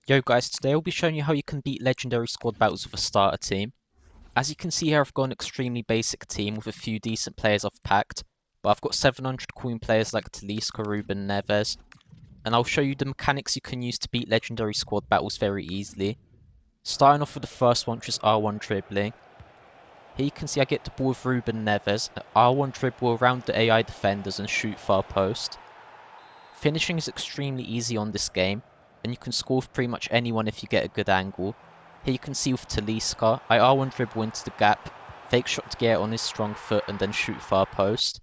Yo guys, today I'll be showing you how you can beat legendary squad battles with a starter team. As you can see here, I've got an extremely basic team with a few decent players I've packed, but I've got 700 coin players like Talisca, Ruben, Neves, and I'll show you the mechanics you can use to beat legendary squad battles very easily. Starting off with the first one, which is R1 dribbling. Here you can see I get the ball with Ruben Neves, R1 dribble around the AI defenders and shoot far post. Finishing is extremely easy on this game, and you can score with pretty much anyone if you get a good angle. Here you can see with Talisca, I R1 dribble into the gap, fake shot to get it on his strong foot and then shoot far post.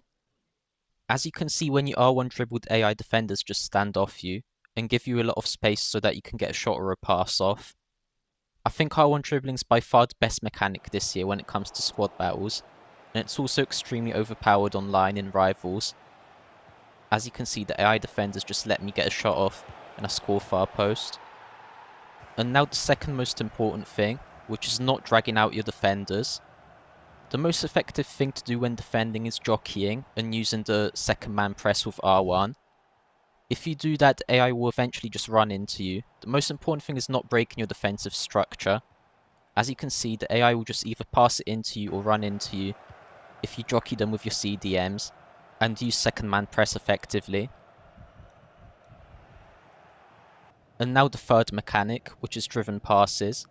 As you can see, when you R1 dribbled, AI defenders just stand off you and give you a lot of space so that you can get a shot or a pass off. I think R1 dribbling is by far the best mechanic this year when it comes to squad battles, and it's also extremely overpowered online in rivals. As you can see, the AI defenders just let me get a shot off and I score far post. And now the second most important thing, which is not dragging out your defenders. The most effective thing to do when defending is jockeying and using the second man press with R1. If you do that, the AI will eventually just run into you. The most important thing is not breaking your defensive structure. As you can see, the AI will just either pass it into you or run into you if you jockey them with your CDMs and use second man press effectively. And now the third mechanic, which is driven passes.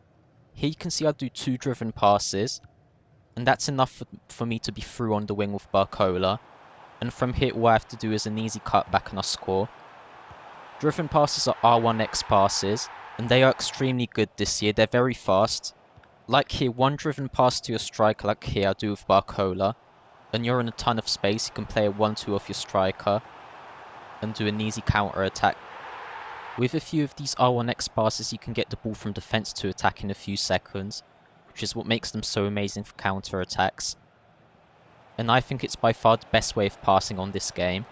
Here you can see I do 2 driven passes, and that's enough for me to be through on the wing with Barcola. And from here all I have to do is an easy cutback and I score. Driven passes are R1X passes, and they are extremely good this year. They're very fast. Like here, one driven pass to your striker like here I do with Barcola, and you're in a ton of space. You can play a 1-2 off your striker and do an easy counter attack. With a few of these R1X passes, you can get the ball from defense to attack in a few seconds, which is what makes them so amazing for counter attacks. And I think it's by far the best way of passing on this game.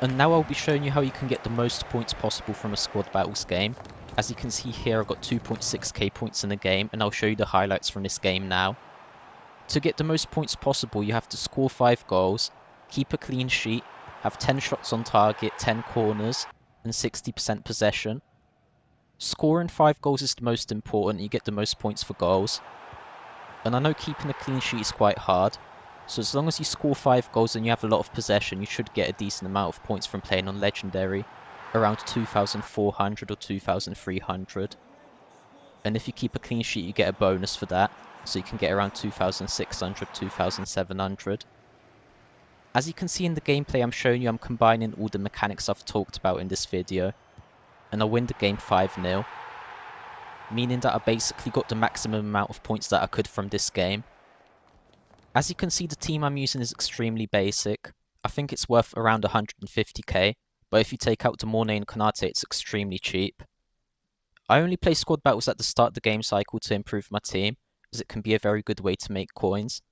And now I'll be showing you how you can get the most points possible from a squad battles game. As you can see here, I've got 2.6k points in the game, and I'll show you the highlights from this game now. To get the most points possible, you have to score 5 goals, keep a clean sheet, have 10 shots on target, 10 corners, and 60% possession. Scoring 5 goals is the most important, you get the most points for goals. And I know keeping a clean sheet is quite hard, so as long as you score 5 goals and you have a lot of possession, you should get a decent amount of points from playing on Legendary, around 2,400 or 2,300. And if you keep a clean sheet, you get a bonus for that, so you can get around 2,600, 2,700. As you can see in the gameplay I'm showing you, I'm combining all the mechanics I've talked about in this video, and I win the game 5-0, meaning that I basically got the maximum amount of points that I could from this game. As you can see, the team I'm using is extremely basic. I think it's worth around 150k, but if you take out Demorne and Konate, it's extremely cheap. I only play squad battles at the start of the game cycle to improve my team, as it can be a very good way to make coins.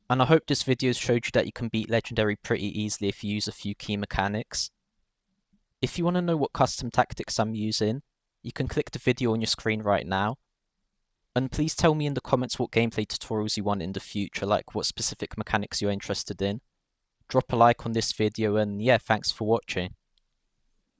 And I hope this video showed you that you can beat Legendary pretty easily if you use a few key mechanics. If you want to know what custom tactics I'm using, you can click the video on your screen right now. And please tell me in the comments what gameplay tutorials you want in the future, like what specific mechanics you're interested in. Drop a like on this video and yeah, thanks for watching.